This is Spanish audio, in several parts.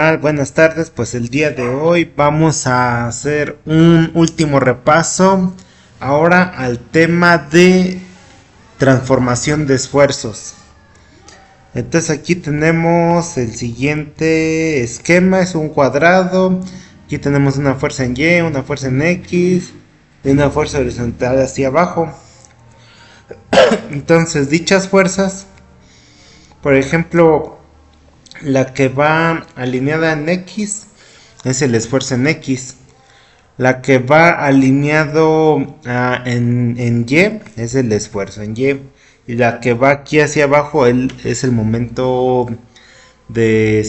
Buenas tardes, pues el día de hoy vamos a hacer un último repaso ahora al tema de transformación de esfuerzos. Entonces aquí tenemos el siguiente esquema, es un cuadrado. Aquí tenemos una fuerza en Y, una fuerza en X y una fuerza horizontal hacia abajo. Entonces dichas fuerzas, por ejemplo, la que va alineada en X es el esfuerzo en X. La que va alineado en Y es el esfuerzo en Y. Y la que va aquí hacia abajo es el momento de,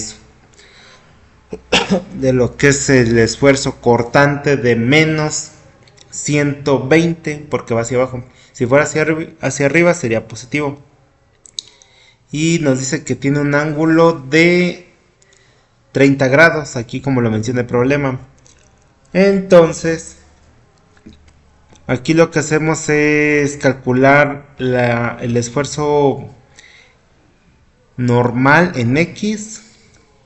de lo que es el esfuerzo cortante de menos 120 porque va hacia abajo. Si fuera hacia arriba sería positivo. Y nos dice que tiene un ángulo de 30 grados, aquí como lo menciona el problema. Entonces, aquí lo que hacemos es calcular el esfuerzo normal en X,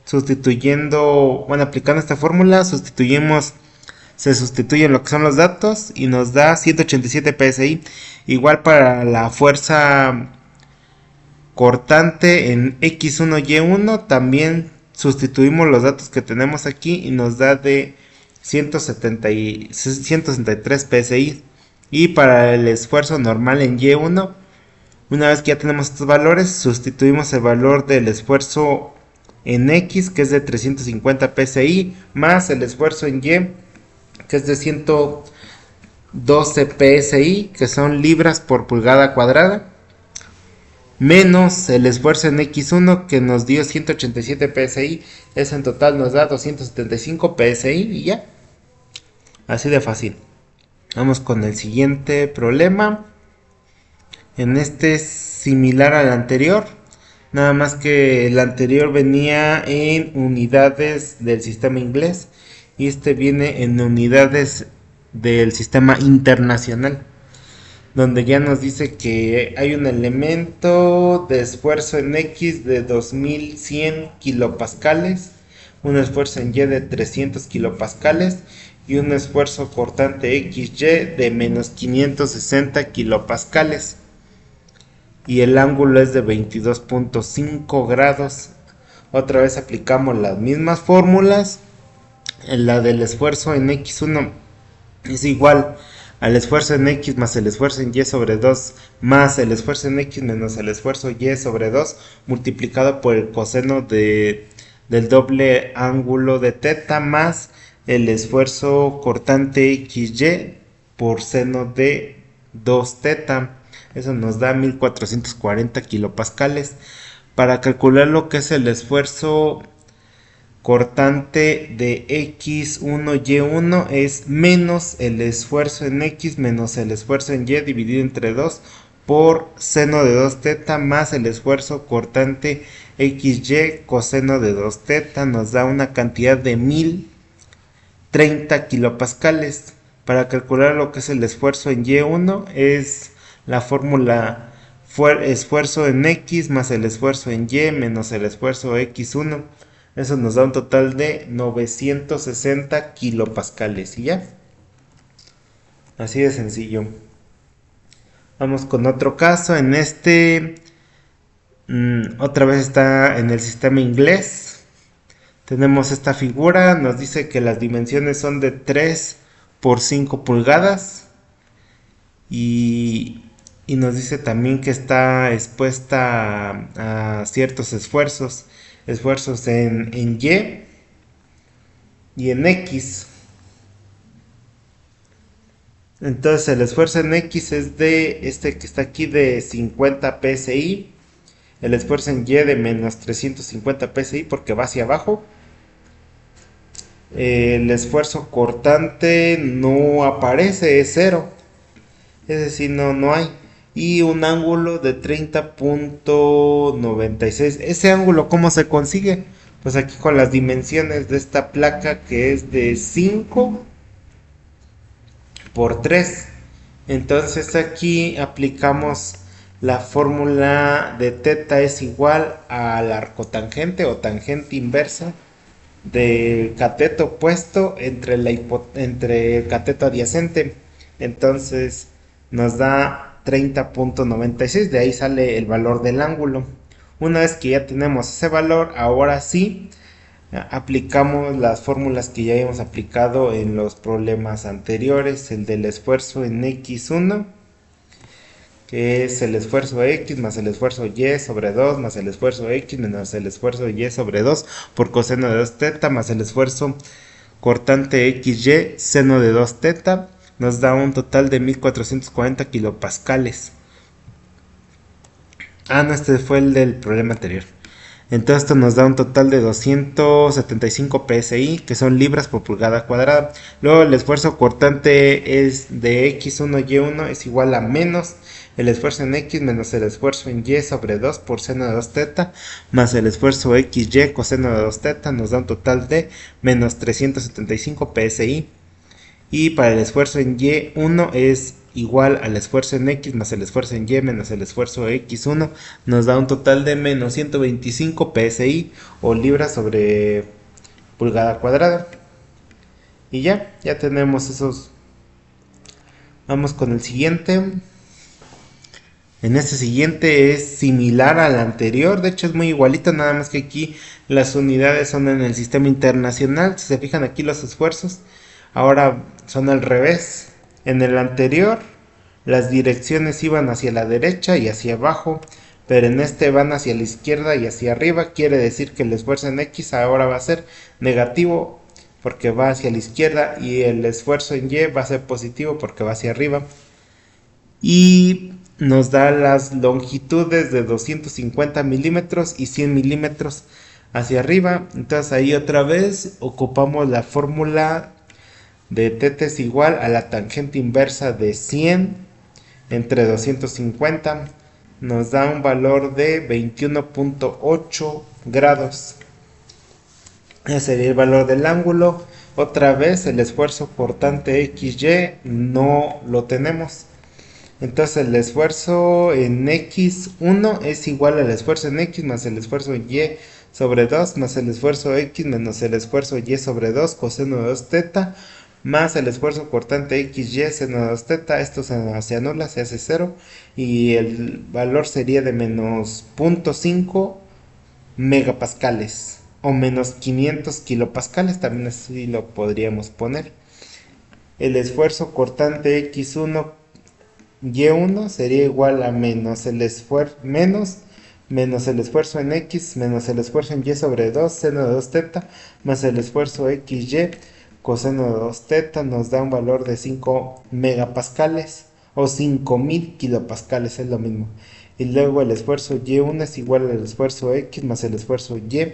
sustituyendo, bueno, aplicando esta fórmula, se sustituyen lo que son los datos y nos da 187 psi. Igual para la fuerza cortante en X1Y1, también sustituimos los datos que tenemos aquí y nos da de 163 psi. Y para el esfuerzo normal en Y1, una vez que ya tenemos estos valores, sustituimos el valor del esfuerzo en X, que es de 350 psi, más el esfuerzo en Y, que es de 112 psi, que son libras por pulgada cuadrada, menos el esfuerzo en X1 que nos dio 187 psi. Eso en total nos da 275 psi y ya. Así de fácil. Vamos con el siguiente problema. En este es similar al anterior, nada más que el anterior venía en unidades del sistema inglés y este viene en unidades del sistema internacional, donde ya nos dice que hay un elemento de esfuerzo en X de 2100 kilopascales, un esfuerzo en Y de 300 kilopascales y un esfuerzo cortante XY de menos 560 kilopascales. Y el ángulo es de 22.5 grados. Otra vez aplicamos las mismas fórmulas. La del esfuerzo en X1 es igual al esfuerzo en X más el esfuerzo en Y sobre 2 más el esfuerzo en X menos el esfuerzo Y sobre 2 multiplicado por el coseno del doble ángulo de teta más el esfuerzo cortante XY por seno de 2 teta. Eso nos da 1440 kilopascales. Para calcular lo que es el esfuerzo cortante de X1Y1 es menos el esfuerzo en X menos el esfuerzo en Y dividido entre 2 por seno de 2 teta más el esfuerzo cortante XY coseno de 2 teta. Nos da una cantidad de 1030 kilopascales. Para calcular lo que es el esfuerzo en Y1 es la fórmula esfuerzo en X más el esfuerzo en Y menos el esfuerzo X1. Eso nos da un total de 960 kilopascales. Y ya. Así de sencillo. Vamos con otro caso. En este, otra vez está en el sistema inglés. Tenemos esta figura. Nos dice que las dimensiones son de 3 por 5 pulgadas. Y nos dice también que está expuesta a ciertos esfuerzos en Y y en X. Entonces el esfuerzo en X es de este que está aquí de 50 psi, el esfuerzo en Y de menos 350 psi porque va hacia abajo. El esfuerzo cortante no aparece, es cero, es decir, no hay. Y un ángulo de 30.96. Ese ángulo, ¿cómo se consigue? Pues aquí con las dimensiones de esta placa, que es de 5 por 3. Entonces aquí aplicamos la fórmula de teta es igual al arcotangente o tangente inversa del cateto opuesto entre entre el cateto adyacente. Entonces nos da 30.96, de ahí sale el valor del ángulo. Una vez que ya tenemos ese valor, ahora sí aplicamos las fórmulas que ya hemos aplicado en los problemas anteriores, el del esfuerzo en x1, que es el esfuerzo x más el esfuerzo y sobre 2 más el esfuerzo x menos el esfuerzo y sobre 2 por coseno de 2 teta más el esfuerzo cortante xy seno de 2 teta, nos da un total de 1440 kilopascales. No, este fue el del problema anterior. Entonces esto nos da un total de 275 psi, que son libras por pulgada cuadrada. Luego el esfuerzo cortante es de x1 y1 es igual a menos el esfuerzo en x menos el esfuerzo en y sobre 2 por seno de 2 teta más el esfuerzo xy coseno de 2 teta, nos da un total de menos 375 psi. Y para el esfuerzo en y1 es igual al esfuerzo en x más el esfuerzo en y menos el esfuerzo x1, nos da un total de menos 125 psi o libras sobre pulgada cuadrada. Y ya tenemos esos. Vamos con el siguiente. En este siguiente es similar al anterior, de hecho es muy igualito, nada más que aquí las unidades son en el sistema internacional. Si se fijan aquí los esfuerzos ahora son al revés. En el anterior las direcciones iban hacia la derecha y hacia abajo, pero en este van hacia la izquierda y hacia arriba. Quiere decir que el esfuerzo en x ahora va a ser negativo porque va hacia la izquierda, y el esfuerzo en y va a ser positivo porque va hacia arriba. Y nos da las longitudes de 250 milímetros y 100 milímetros hacia arriba. Entonces ahí otra vez ocupamos la fórmula de θ es igual a la tangente inversa de 100 entre 250, nos da un valor de 21.8 grados. Ese sería el valor del ángulo. Otra vez el esfuerzo cortante XY no lo tenemos. Entonces el esfuerzo en x1 es igual al esfuerzo en x más el esfuerzo y sobre 2 más el esfuerzo x menos el esfuerzo y sobre 2 coseno de 2 teta más el esfuerzo cortante xy seno de 2 teta. Esto se anula, se hace 0 y el valor sería de menos 0.5 megapascales o menos 500 kilopascales, también así lo podríamos poner. El esfuerzo cortante x1 y1 sería igual a menos el esfuerzo el esfuerzo en x menos el esfuerzo en y sobre 2 seno de 2 teta más el esfuerzo xy coseno de 2 teta, nos da un valor de 5 megapascales o 5000 kilopascales, es lo mismo. Y luego el esfuerzo y1 es igual al esfuerzo x más el esfuerzo y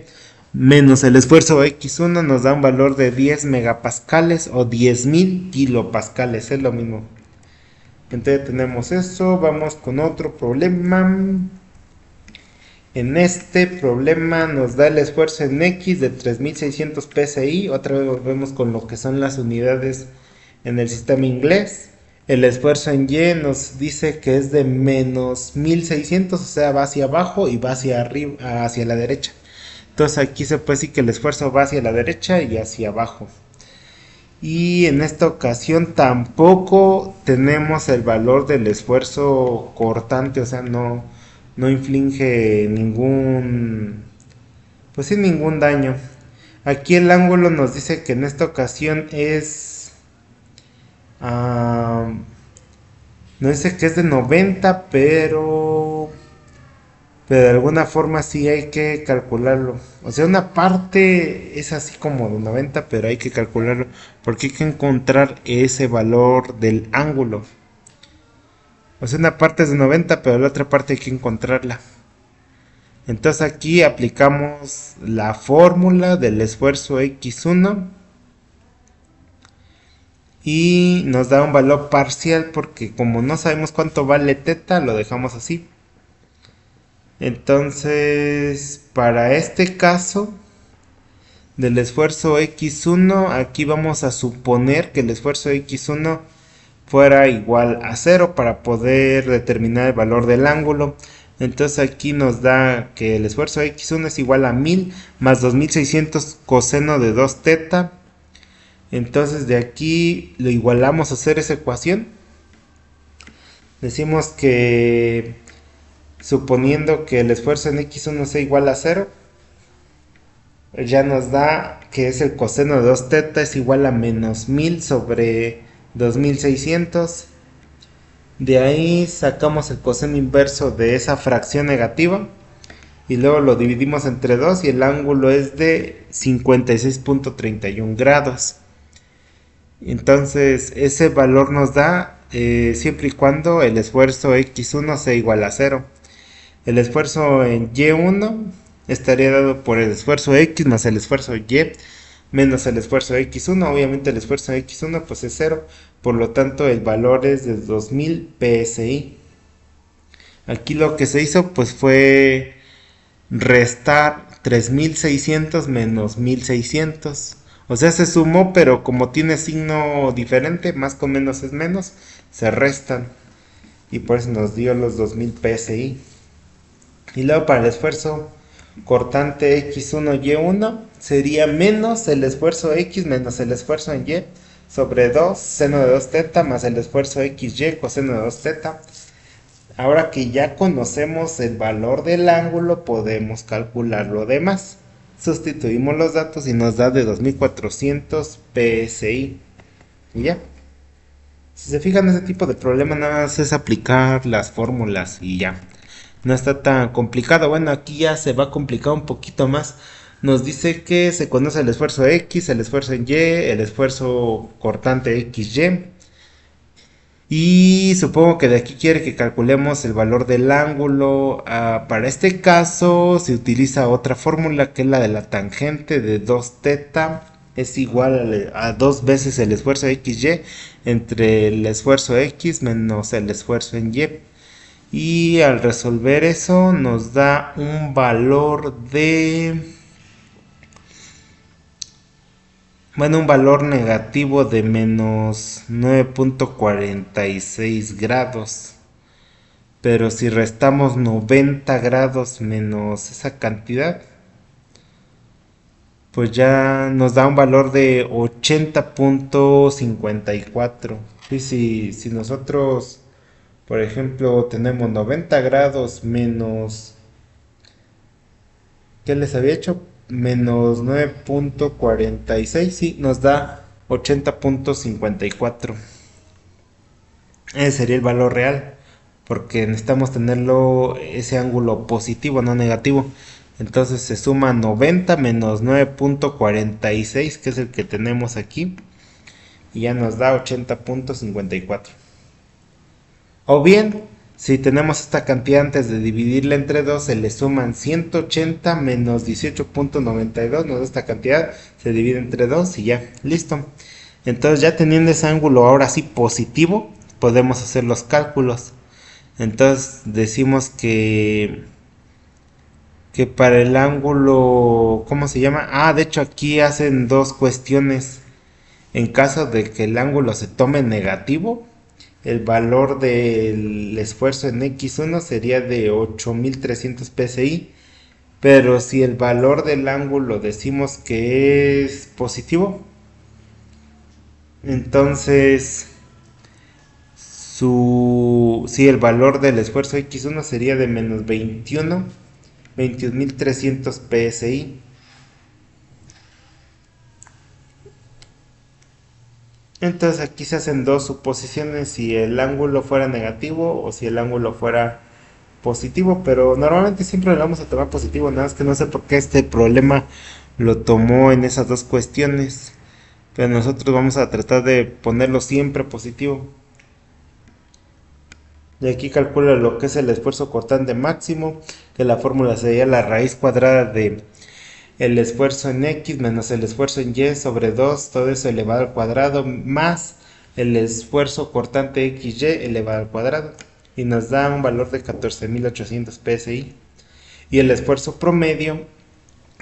menos el esfuerzo x1, nos da un valor de 10 megapascales o 10.000 kilopascales, es lo mismo. Entonces tenemos eso. Vamos con otro problema. En este problema nos da el esfuerzo en x de 3600 psi. Otra vez volvemos con lo que son las unidades en el sistema inglés. El esfuerzo en y nos dice que es de menos 1600, o sea, va hacia abajo y va hacia arriba, hacia la derecha. Entonces aquí se puede decir que el esfuerzo va hacia la derecha y hacia abajo. Y en esta ocasión tampoco tenemos el valor del esfuerzo cortante, o sea, no inflige ningún, pues sí, ningún daño. Aquí el ángulo nos dice que en esta ocasión es, nos dice que es de 90, pero de alguna forma sí hay que calcularlo. O sea, una parte es así como de 90, pero hay que calcularlo porque hay que encontrar ese valor del ángulo. O sea, una parte es de 90, pero la otra parte hay que encontrarla. Entonces aquí aplicamos la fórmula del esfuerzo x1 y nos da un valor parcial porque como no sabemos cuánto vale θ, lo dejamos así. Entonces, para este caso del esfuerzo x1, aquí vamos a suponer que el esfuerzo x1 fuera igual a 0 para poder determinar el valor del ángulo. Entonces aquí nos da que el esfuerzo x1 es igual a 1000 más 2600 coseno de 2 teta. Entonces de aquí lo igualamos a hacer esa ecuación. Decimos que suponiendo que el esfuerzo en x1 sea igual a 0, ya nos da que es el coseno de 2 teta es igual a menos 1000 sobre 2600. De ahí sacamos el coseno inverso de esa fracción negativa y luego lo dividimos entre 2 y el ángulo es de 56.31 grados. Entonces ese valor nos da siempre y cuando el esfuerzo x1 sea igual a 0. El esfuerzo en y1 estaría dado por el esfuerzo x más el esfuerzo y menos el esfuerzo x1. Obviamente el esfuerzo x1 pues es 0, por lo tanto el valor es de 2000 psi. Aquí lo que se hizo pues fue restar 3600 menos 1600. O sea, se sumó, pero como tiene signo diferente, más con menos es menos, se restan. Y por eso nos dio los 2000 psi. Y luego para el esfuerzo cortante x1 y1 sería menos el esfuerzo x menos el esfuerzo en y sobre 2 seno de 2 teta más el esfuerzo xy coseno de 2 teta. Ahora que ya conocemos el valor del ángulo, podemos calcular lo demás. Sustituimos los datos y nos da de 2400 psi. Y ya. Si se fijan, ese tipo de problema nada más es aplicar las fórmulas y ya. No está tan complicado. Bueno, aquí ya se va a complicar un poquito más. Nos dice que se conoce el esfuerzo X, el esfuerzo en Y, el esfuerzo cortante XY. Y supongo que de aquí quiere que calculemos el valor del ángulo. Para este caso se utiliza otra fórmula que es la de la tangente de 2 teta. Es igual a 2 veces el esfuerzo XY entre el esfuerzo X menos el esfuerzo en Y. Y al resolver eso nos da un valor de... Bueno, un valor negativo de menos 9.46 grados. Pero si restamos 90 grados menos esa cantidad, pues ya nos da un valor de 80.54. Y si nosotros, por ejemplo, tenemos 90 grados menos... ¿Qué les había hecho? Menos 9.46, sí, nos da 80.54. Ese sería el valor real, porque necesitamos tenerlo ese ángulo positivo, no negativo. Entonces se suma 90 menos 9.46, que es el que tenemos aquí, y ya nos da 80.54. O bien, si tenemos esta cantidad antes de dividirla entre 2, se le suman 180 menos 18.92, nos da esta cantidad, se divide entre 2 y ya, listo. Entonces ya teniendo ese ángulo ahora sí positivo, podemos hacer los cálculos. Entonces decimos que para el ángulo, ¿cómo se llama? De hecho aquí hacen dos cuestiones. En caso de que el ángulo se tome negativo, el valor del esfuerzo en x1 sería de 8300 psi, pero si el valor del ángulo decimos que es positivo, entonces si el valor del esfuerzo x1 sería de menos 21.300 psi. Entonces aquí se hacen dos suposiciones, si el ángulo fuera negativo o si el ángulo fuera positivo, pero normalmente siempre lo vamos a tomar positivo, nada más que no sé por qué este problema lo tomó en esas dos cuestiones, pero nosotros vamos a tratar de ponerlo siempre positivo. Y aquí calcula lo que es el esfuerzo cortante máximo, que la fórmula sería la raíz cuadrada de el esfuerzo en x menos el esfuerzo en y sobre 2, todo eso elevado al cuadrado, más el esfuerzo cortante xy elevado al cuadrado, y nos da un valor de 14.800 psi. Y el esfuerzo promedio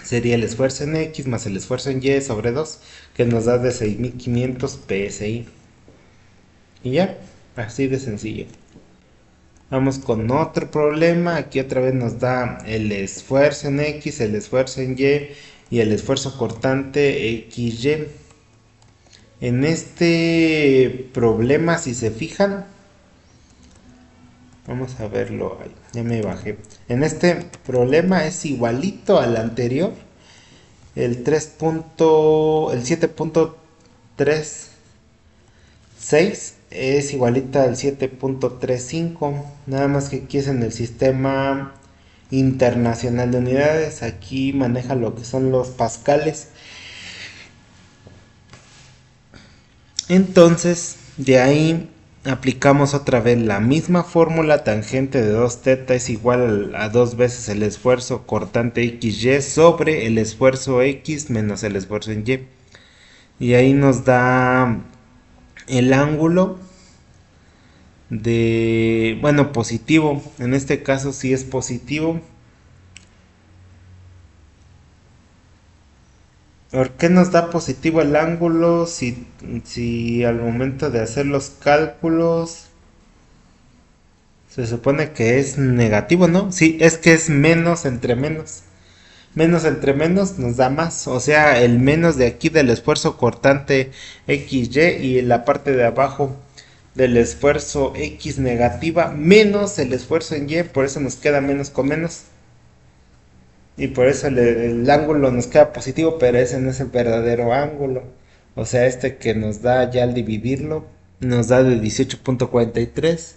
sería el esfuerzo en x más el esfuerzo en y sobre 2, que nos da de 6.500 psi. Y ya, así de sencillo. Vamos con otro problema. Aquí otra vez nos da el esfuerzo en X, el esfuerzo en Y y el esfuerzo cortante XY. En este problema, si se fijan, vamos a verlo. Ay, ya me bajé. En este problema es igualito al anterior. El 7.36 es igualita al 7.35. Nada más que aquí es en el sistema internacional de unidades. Aquí maneja lo que son los pascales. Entonces, de ahí aplicamos otra vez la misma fórmula. Tangente de 2θ es igual a 2 veces el esfuerzo cortante XY sobre el esfuerzo X menos el esfuerzo en Y. Y ahí nos da el ángulo de, bueno, positivo. En este caso sí es positivo. ¿Por qué nos da positivo el ángulo si al momento de hacer los cálculos se supone que es negativo, ¿no? Sí, es que es menos entre menos. Menos entre menos nos da más. O sea, el menos de aquí del esfuerzo cortante XY y la parte de abajo del esfuerzo X negativa menos el esfuerzo en Y. Por eso nos queda menos con menos. Y por eso el ángulo nos queda positivo, pero ese no es el verdadero ángulo. O sea, este que nos da ya al dividirlo, nos da de 18.43.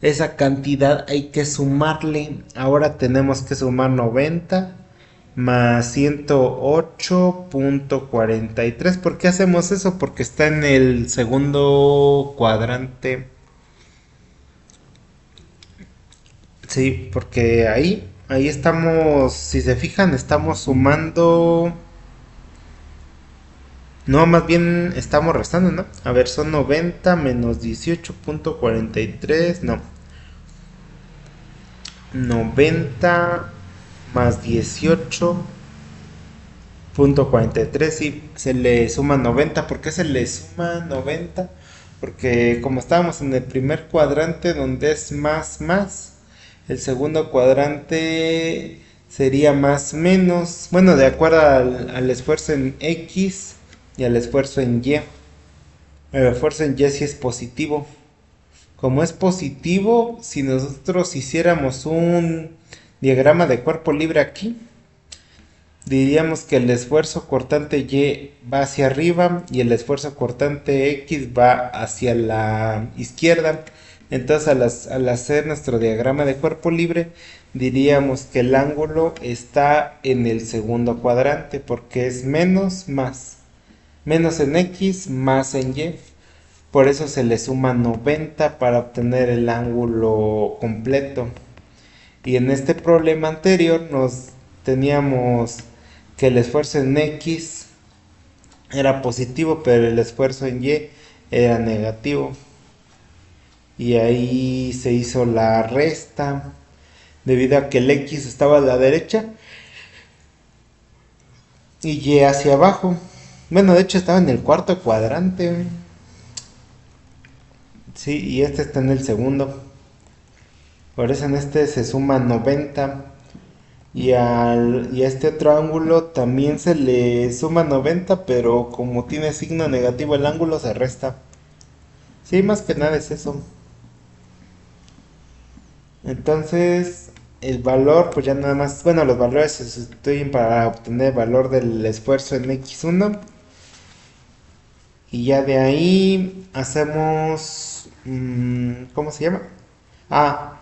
Esa cantidad hay que sumarle. Ahora tenemos que sumar 90 más 108.43. ¿Por qué hacemos eso? Porque está en el segundo cuadrante. Sí, porque ahí estamos, si se fijan, estamos sumando. No, más bien estamos restando, ¿no? A ver, son 90 menos 18.43. No. 90 más 18.43. Sí, se le suma 90. ¿Por qué se le suma 90? Porque como estábamos en el primer cuadrante donde es más, el segundo cuadrante sería más menos. Bueno, de acuerdo al esfuerzo en X y al esfuerzo en Y. El esfuerzo en Y sí es positivo. Como es positivo, si nosotros hiciéramos un diagrama de cuerpo libre aquí, diríamos que el esfuerzo cortante Y va hacia arriba y el esfuerzo cortante X va hacia la izquierda. Entonces al hacer nuestro diagrama de cuerpo libre, diríamos que el ángulo está en el segundo cuadrante porque es menos más. Menos en X más en Y. Por eso se le suma 90 para obtener el ángulo completo. Y en este problema anterior nos teníamos que el esfuerzo en X era positivo, pero el esfuerzo en Y era negativo. Y ahí se hizo la resta, debido a que el X estaba a la derecha y Y hacia abajo. Bueno, de hecho estaba en el cuarto cuadrante. Sí, y este está en el segundo. Por eso en este se suma 90. Y a este otro ángulo también se le suma 90, pero como tiene signo negativo el ángulo se resta. Sí, más que nada es eso. Entonces, el valor, pues ya nada más, bueno, los valores se sustituyen para obtener el valor del esfuerzo en X1. Y ya de ahí hacemos, ¿cómo se llama?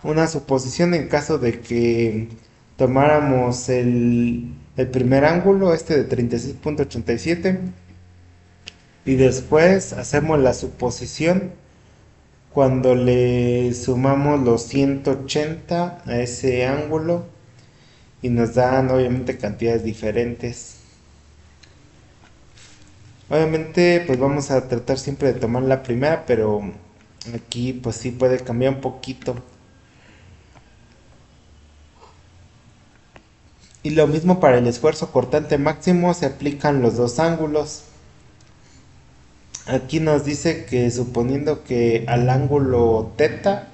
Una suposición en caso de que tomáramos el primer ángulo, este de 36.87, y después hacemos la suposición cuando le sumamos los 180 a ese ángulo y nos dan obviamente cantidades diferentes. Obviamente pues vamos a tratar siempre de tomar la primera, pero aquí pues sí puede cambiar un poquito. Y lo mismo para el esfuerzo cortante máximo, se aplican los dos ángulos. Aquí nos dice que suponiendo que al ángulo θ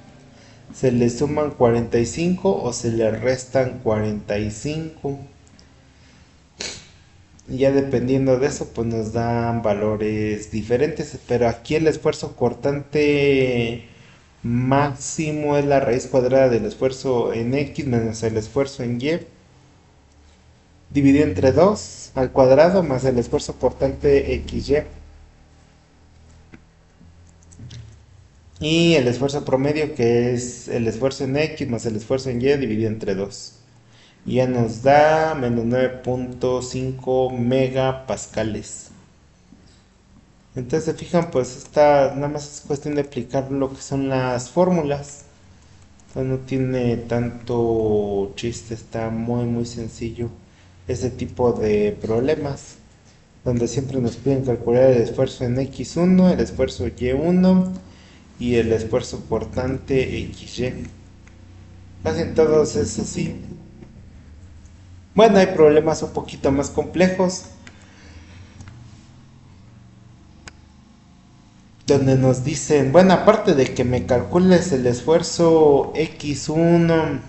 se le suman 45 o se le restan 45. Ya dependiendo de eso, pues nos dan valores diferentes. Pero aquí el esfuerzo cortante máximo es la raíz cuadrada del esfuerzo en X menos el esfuerzo en Y, dividido entre 2 al cuadrado más el esfuerzo cortante XY. Y el esfuerzo promedio, que es el esfuerzo en X más el esfuerzo en Y dividido entre 2. Y ya nos da menos 9.5 megapascales. Entonces se fijan, pues esta nada más es cuestión de aplicar lo que son las fórmulas. Entonces no tiene tanto chiste, está muy sencillo ese tipo de problemas. Donde siempre nos piden calcular el esfuerzo en X1, el esfuerzo Y1 y el esfuerzo cortante XY. Casi en todos es así. Bueno, hay problemas un poquito más complejos, donde nos dicen, bueno, aparte de que me calcules el esfuerzo X1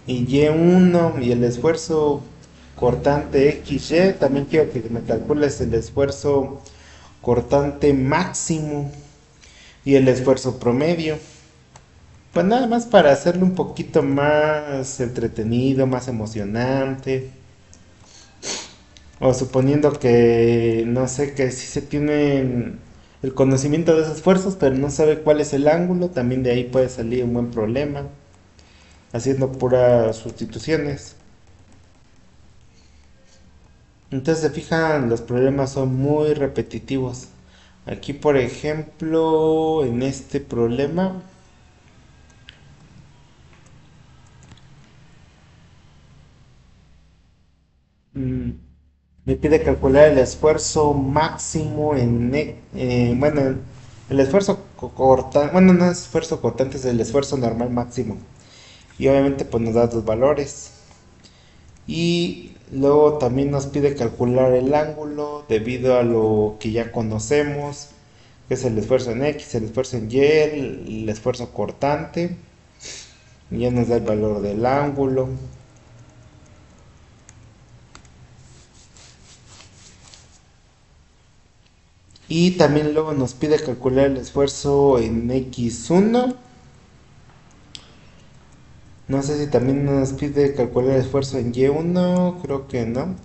y Y1 y el esfuerzo cortante XY, también quiero que me calcules el esfuerzo cortante máximo y el esfuerzo promedio. Pues nada más para hacerlo un poquito más entretenido, más emocionante. O suponiendo que, no sé, que sí se tiene el conocimiento de esos esfuerzos, pero no sabe cuál es el ángulo, también de ahí puede salir un buen problema, haciendo puras sustituciones. Entonces se fijan, los problemas son muy repetitivos. Aquí, por ejemplo, en este problema, mm, me pide calcular el esfuerzo máximo bueno, el esfuerzo cortante, bueno, no es esfuerzo cortante, es el esfuerzo normal máximo. Y obviamente pues nos da dos valores. Y luego también nos pide calcular el ángulo debido a lo que ya conocemos, que es el esfuerzo en X, el esfuerzo en Y, el esfuerzo cortante. Y ya nos da el valor del ángulo. Y también luego nos pide calcular el esfuerzo en X1. No sé si también nos pide calcular el esfuerzo en Y1, creo que no.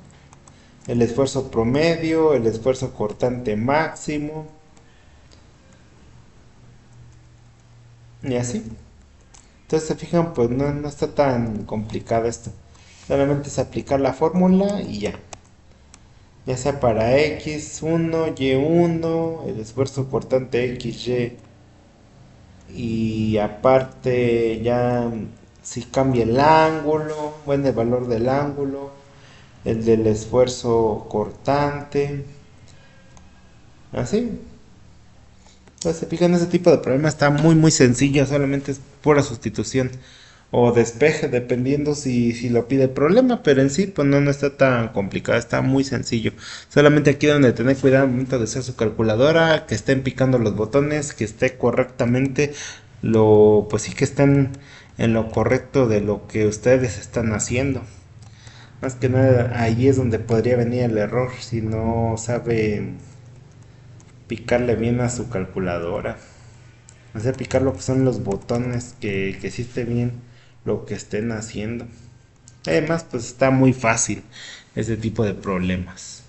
El esfuerzo promedio, el esfuerzo cortante máximo. Y así. Entonces se fijan, pues no está tan complicado esto. Solamente es aplicar la fórmula y ya. Ya sea para X1, Y1, el esfuerzo cortante XY. Y aparte ya si cambia el ángulo, bueno, el valor del ángulo, el del esfuerzo cortante, así. Entonces se fijan, ese tipo de problema está muy sencillo, solamente es pura sustitución o despeje, dependiendo si lo pide el problema, pero en sí pues no está tan complicado, está muy sencillo. Solamente aquí donde tener cuidado al momento de hacer su calculadora, que estén picando los botones, que esté correctamente, pues sí que estén en lo correcto de lo que ustedes están haciendo. Más que nada ahí es donde podría venir el error si no sabe picarle bien a su calculadora. Hacer picar lo que son los botones, que sí esté bien lo que estén haciendo. Además, pues está muy fácil ese tipo de problemas.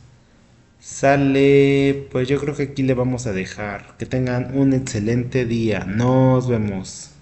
Sale, pues yo creo que aquí le vamos a dejar. Que tengan un excelente día. Nos vemos.